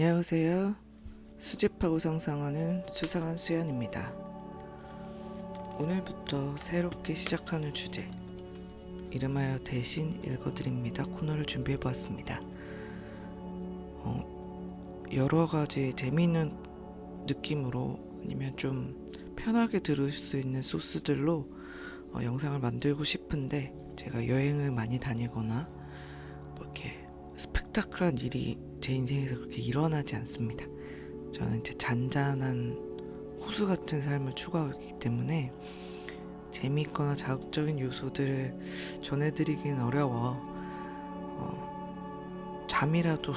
안녕하세요. 수집하고 상상하는 수상한 수연입니다. 오늘부터 새롭게 시작하는 주제, 이름하여 대신 읽어드립니다 코너를 준비해보았습니다. 여러 가지 재미있는 느낌으로 아니면 좀 편하게 들을 수 있는 소스들로 영상을 만들고 싶은데, 제가 여행을 많이 다니거나 뭐 이렇게 스펙타클한 일이 제 인생에서 그렇게 일어나지 않습니다. 저는 이제 잔잔한 호수 같은 삶을 추구하기 때문에 재미있거나 자극적인 요소들을 전해드리긴 어려워 잠이라도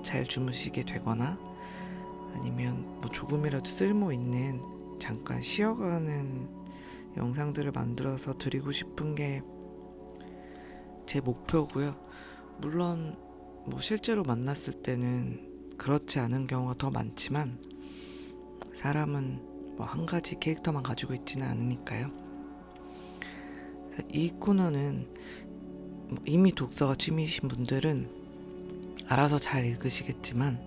잘 주무시게 되거나 아니면 뭐 조금이라도 쓸모있는 잠깐 쉬어가는 영상들을 만들어서 드리고 싶은 게 제 목표고요. 물론 뭐 실제로 만났을 때는 그렇지 않은 경우가 더 많지만, 사람은 뭐 한 가지 캐릭터만 가지고 있지는 않으니까요. 이 코너는 이미 독서가 취미이신 분들은 알아서 잘 읽으시겠지만,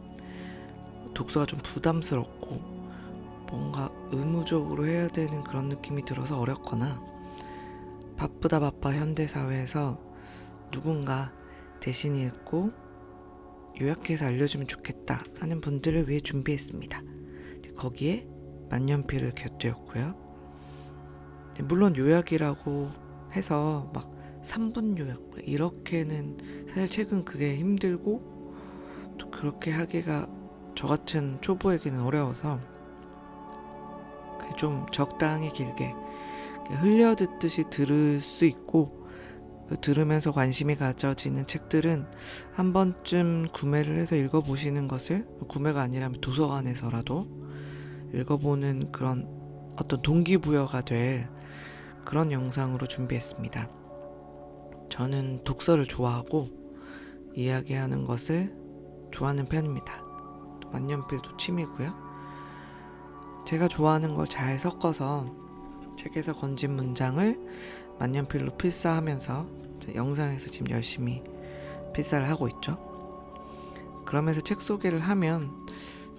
독서가 좀 부담스럽고 뭔가 의무적으로 해야 되는 그런 느낌이 들어서 어렵거나, 바쁘다 바빠 현대사회에서 누군가 대신 읽고 요약해서 알려주면 좋겠다 하는 분들을 위해 준비했습니다. 거기에 만년필을 곁들였고요. 물론 요약이라고 해서 막 3분 요약 이렇게는 사실 최근 그게 힘들고, 또 그렇게 하기가 저 같은 초보에게는 어려워서 좀 적당히 길게 흘려듣듯이 들을 수 있고, 들으면서 관심이 가져지는 책들은 한 번쯤 구매를 해서 읽어보시는 것을, 구매가 아니라면 도서관에서라도 읽어보는 그런 어떤 동기부여가 될 그런 영상으로 준비했습니다. 저는 독서를 좋아하고 이야기하는 것을 좋아하는 편입니다. 또 만년필도 취미고요. 제가 좋아하는 걸 잘 섞어서 책에서 건진 문장을 만년필로 필사하면서 영상에서 지금 열심히 필사를 하고 있죠. 그러면서 책 소개를 하면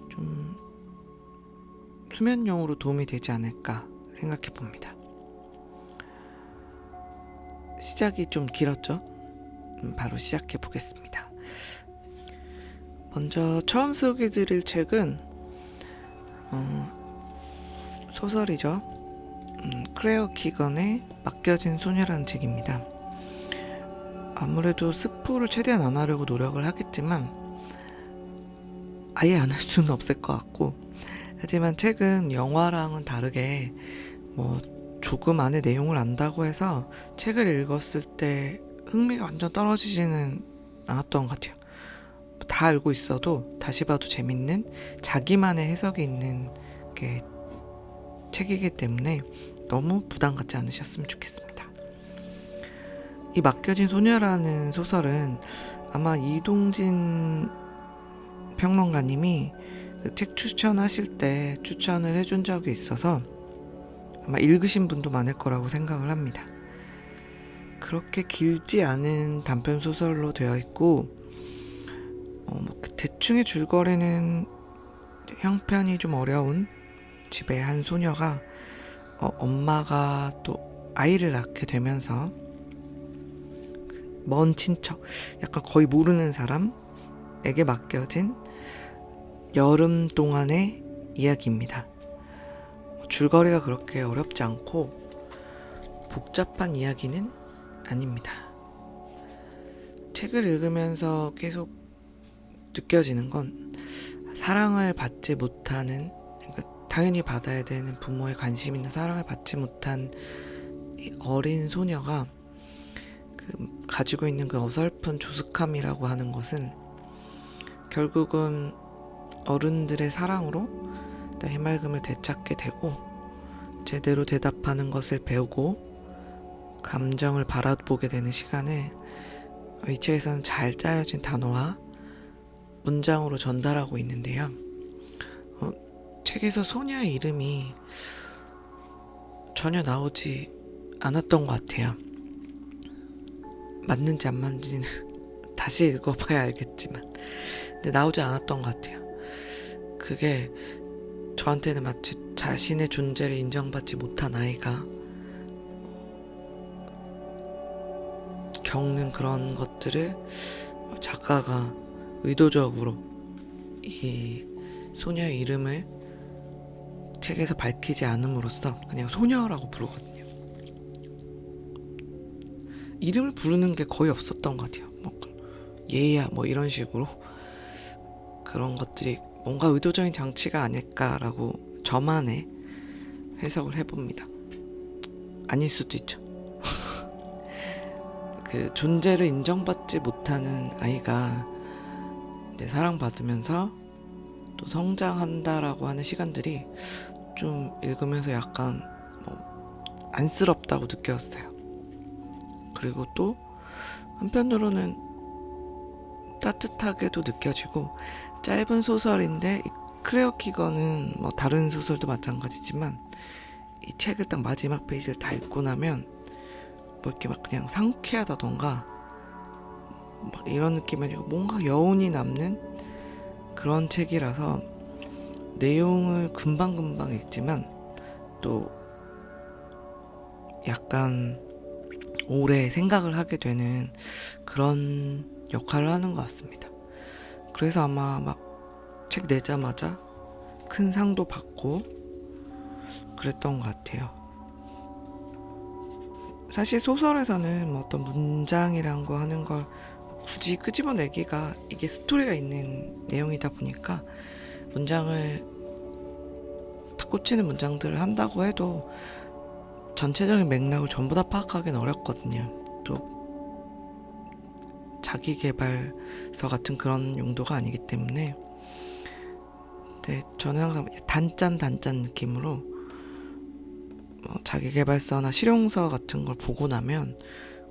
좀 수면용으로 도움이 되지 않을까 생각해 봅니다. 시작이 좀 길었죠? 바로 시작해 보겠습니다. 먼저 처음 소개드릴 책은 소설이죠. 클레어 키건의 맡겨진 소녀라는 책입니다. 아무래도 스포를 최대한 안 하려고 노력을 하겠지만 아예 안 할 수는 없을 것 같고, 하지만 책은 영화랑은 다르게 뭐 조금 안에 내용을 안다고 해서 책을 읽었을 때 흥미가 완전 떨어지지는 않았던 것 같아요. 다 알고 있어도 다시 봐도 재밌는 자기만의 해석이 있는 게 책이기 때문에 너무 부담 갖지 않으셨으면 좋겠습니다. 이 맡겨진 소녀라는 소설은 아마 이동진 평론가님이 책 추천하실 때 추천을 해준 적이 있어서 아마 읽으신 분도 많을 거라고 생각을 합니다. 그렇게 길지 않은 단편 소설로 되어 있고, 대충의 줄거리는 형편이 좀 어려운 집의 한 소녀가 엄마가 또 아이를 낳게 되면서 먼 친척, 약간 거의 모르는 사람에게 맡겨진 여름 동안의 이야기입니다. 줄거리가 그렇게 어렵지 않고 복잡한 이야기는 아닙니다. 책을 읽으면서 계속 느껴지는 건, 사랑을 받지 못하는, 당연히 받아야 되는 부모의 관심이나 사랑을 받지 못한 이 어린 소녀가 가지고 있는 그 어설픈 조숙함이라고 하는 것은 결국은 어른들의 사랑으로 해맑음을 되찾게 되고, 제대로 대답하는 것을 배우고 감정을 바라보게 되는 시간을 이 책에서는 잘 짜여진 단어와 문장으로 전달하고 있는데요. 책에서 소녀의 이름이 전혀 나오지 않았던 것 같아요. 맞는지 안 맞는지는 다시 읽어봐야 알겠지만 근데 나오지 않았던 것 같아요. 그게 저한테는 마치 자신의 존재를 인정받지 못한 아이가 겪는 그런 것들을 작가가 의도적으로 이 소녀의 이름을 책에서 밝히지 않음으로써 그냥 소녀라고 부르거든요. 이름을 부르는 게 거의 없었던 것 같아요. 뭐 얘야 뭐 이런 식으로 그런 것들이 뭔가 의도적인 장치가 아닐까라고 저만의 해석을 해봅니다. 아닐 수도 있죠. 그 존재를 인정받지 못하는 아이가 이제 사랑받으면서 또 성장한다라고 하는 시간들이 좀 읽으면서 약간 뭐 안쓰럽다고 느꼈어요. 그리고 또 한편으로는 따뜻하게도 느껴지고 짧은 소설인데 클레어 키건은 뭐 다른 소설도 마찬가지지만 이 책을 딱 마지막 페이지를 다 읽고 나면 뭐 이렇게 막 그냥 상쾌하다던가 막 이런 느낌이 아니고 뭔가 여운이 남는 그런 책이라서 내용을 금방금방 읽지만 또 약간 오래 생각을 하게 되는 그런 역할을 하는 것 같습니다. 그래서 아마 막 책 내자마자 큰 상도 받고 그랬던 것 같아요. 사실 소설에서는 뭐 어떤 문장이란 거 하는 걸 굳이 끄집어내기가 이게 스토리가 있는 내용이다 보니까 문장을 탁 꽂히는 문장들을 한다고 해도 전체적인 맥락을 전부 다 파악하기는 어렵거든요. 또 자기계발서 같은 그런 용도가 아니기 때문에 네, 저는 항상 단짠 느낌으로 자기계발서나 실용서 같은 걸 보고 나면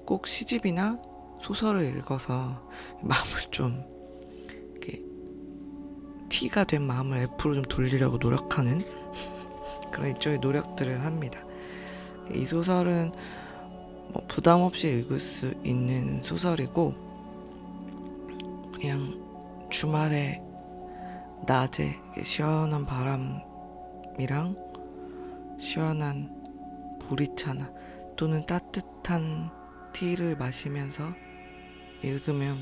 꼭 시집이나 소설을 읽어서 마음을 좀 이렇게 T가 된 마음을 F로 좀 돌리려고 노력하는 그런 일종의 노력들을 합니다. 이 소설은 뭐 부담 없이 읽을 수 있는 소설이고 그냥 주말에 낮에 시원한 바람이랑 시원한 보리차나 또는 따뜻한 티를 마시면서 읽으면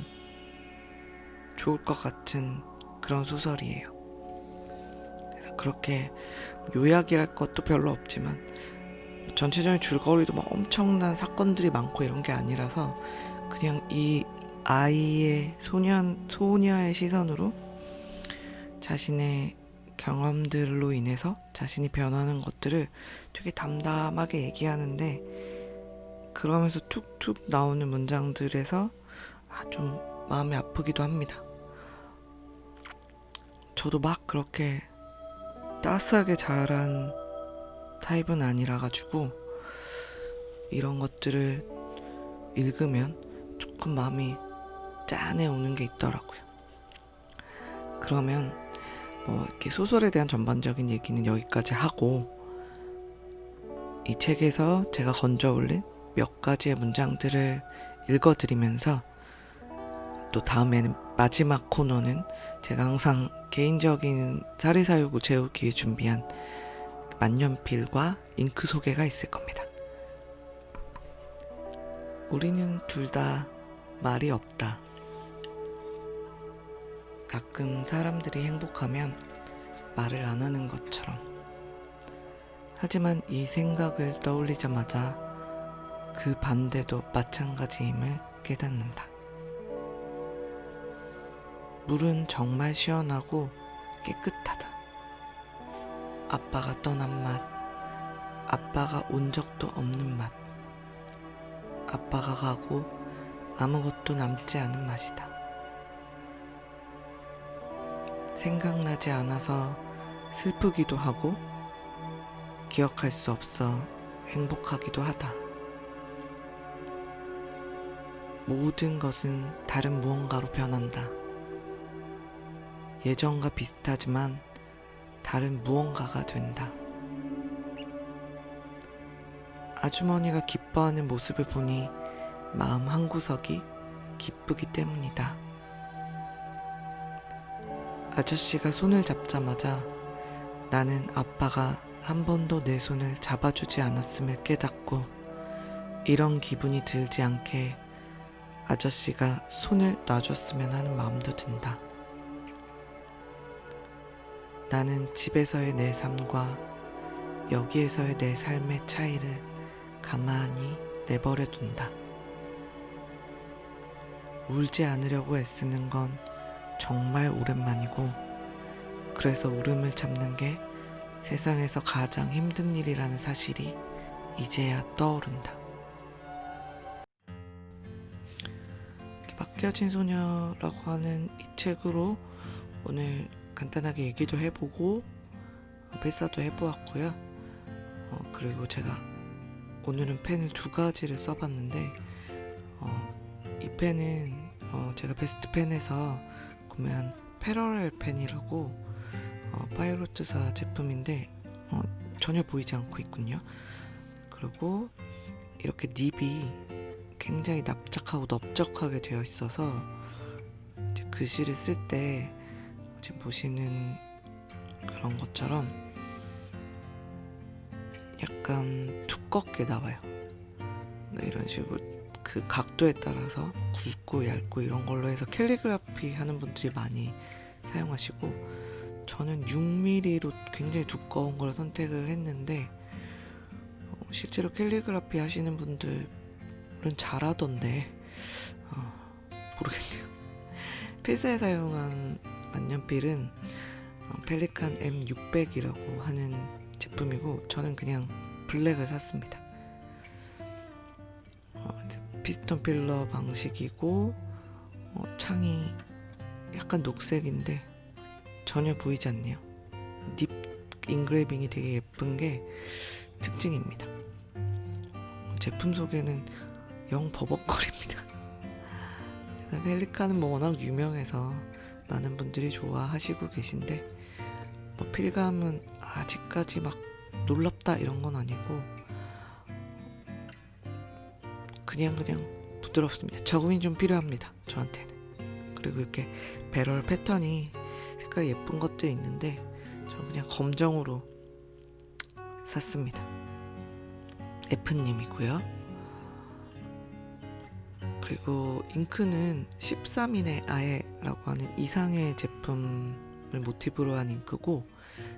좋을 것 같은 그런 소설이에요. 그래서 그렇게 요약이랄 것도 별로 없지만 전체적인 줄거리도 막 엄청난 사건들이 많고 이런 게 아니라서 그냥 이 아이의 소녀의 시선으로 자신의 경험들로 인해서 자신이 변하는 것들을 되게 담담하게 얘기하는데 그러면서 툭툭 나오는 문장들에서 좀 마음이 아프기도 합니다. 저도 막 그렇게 따스하게 자란 타입은 아니라 가지고 이런 것들을 읽으면 조금 마음이 짠해 오는 게 있더라고요. 그러면 뭐 이렇게 소설에 대한 전반적인 얘기는 여기까지 하고 이 책에서 제가 건져 올린 몇 가지의 문장들을 읽어드리면서 또 다음에는 마지막 코너는 제가 항상 개인적인 사리사욕을 채우기 위해 준비한 만년필과 잉크 소개가 있을 겁니다. 우리는 둘 다 말이 없다. 가끔 사람들이 행복하면 말을 안 하는 것처럼. 하지만 이 생각을 떠올리자마자 그 반대도 마찬가지임을 깨닫는다. 물은 정말 시원하고 깨끗하다. 아빠가 떠난 맛, 아빠가 온 적도 없는 맛, 아빠가 가고 아무것도 남지 않은 맛이다. 생각나지 않아서 슬프기도 하고 기억할 수 없어 행복하기도 하다. 모든 것은 다른 무언가로 변한다. 예전과 비슷하지만 다른 무언가가 된다. 아주머니가 기뻐하는 모습을 보니 마음 한구석이 기쁘기 때문이다. 아저씨가 손을 잡자마자 나는 아빠가 한 번도 내 손을 잡아주지 않았음을 깨닫고 이런 기분이 들지 않게 아저씨가 손을 놔줬으면 하는 마음도 든다. 나는 집에서의 내 삶과 여기에서의 내 삶의 차이를 가만히 내버려 둔다. 울지 않으려고 애쓰는 건 정말 오랜만이고, 그래서 울음을 참는 게 세상에서 가장 힘든 일이라는 사실이 이제야 떠오른다. 맡겨진 소녀라고 하는 이 책으로 오늘 간단하게 얘기도 해보고 필사도 해보았고요. 그리고 제가 오늘은 펜을 2가지를 써봤는데 이 펜은 제가 베스트 펜에서 구매한 패러렐 펜이라고 파이로트사 제품인데 전혀 보이지 않고 있군요. 그리고 이렇게 닙이 굉장히 납작하고 넓적하게 되어 있어서 이제 글씨를 쓸 때 지금 보시는 그런 것처럼 약간 두껍게 나와요. 이런 식으로 그 각도에 따라서 굵고 얇고 이런 걸로 해서 캘리그라피 하는 분들이 많이 사용하시고, 저는 6mm로 굉장히 두꺼운 걸 선택을 했는데 실제로 캘리그라피 하시는 분들은 잘하던데 모르겠네요. 필사에 사용한 만년필은 펠리칸 M600이라고 하는 제품이고, 저는 그냥 블랙을 샀습니다. 피스톤 필러 방식이고 창이 약간 녹색인데 전혀 보이지 않네요. 닙 인그레이빙이 되게 예쁜 게 특징입니다. 제품 소개는 영 버벅거립니다. 펠리칸은 워낙 유명해서 많은 분들이 좋아하시고 계신데 필감은 아직까지 막 놀랍다 이런 건 아니고 그냥 부드럽습니다. 적응이 좀 필요합니다, 저한테는. 그리고 이렇게 배럴 패턴이 색깔이 예쁜 것도 있는데 저는 그냥 검정으로 샀습니다. F님이고요. 그리고 잉크는 13인의 아예라고 하는 이상의 제품을 모티브로 한 잉크고,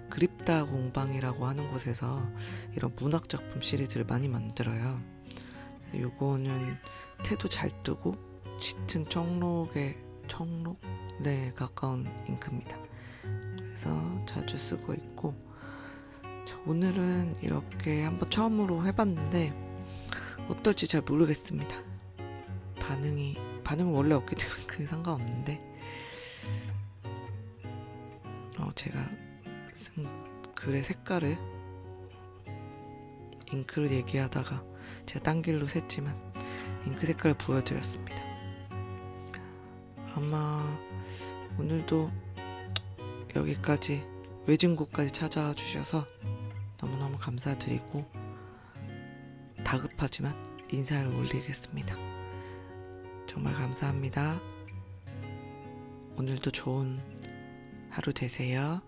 그립다 공방이라고 하는 곳에서 이런 문학작품 시리즈를 많이 만들어요. 요거는 태도 잘 뜨고 짙은 청록에 가까운 잉크입니다. 그래서 자주 쓰고 있고, 오늘은 이렇게 한번 처음으로 해봤는데 어떨지 잘 모르겠습니다. 반응은 원래 없기 때문에 그게 상관없는데 제가 쓴 글의 색깔을 잉크를 얘기하다가 제가 딴 길로 샜지만 잉크 색깔을 보여드렸습니다. 아마 오늘도 여기까지 외진 곳까지 찾아와 주셔서 너무너무 감사드리고 다급하지만 인사를 올리겠습니다. 정말 감사합니다. 오늘도 좋은 하루 되세요.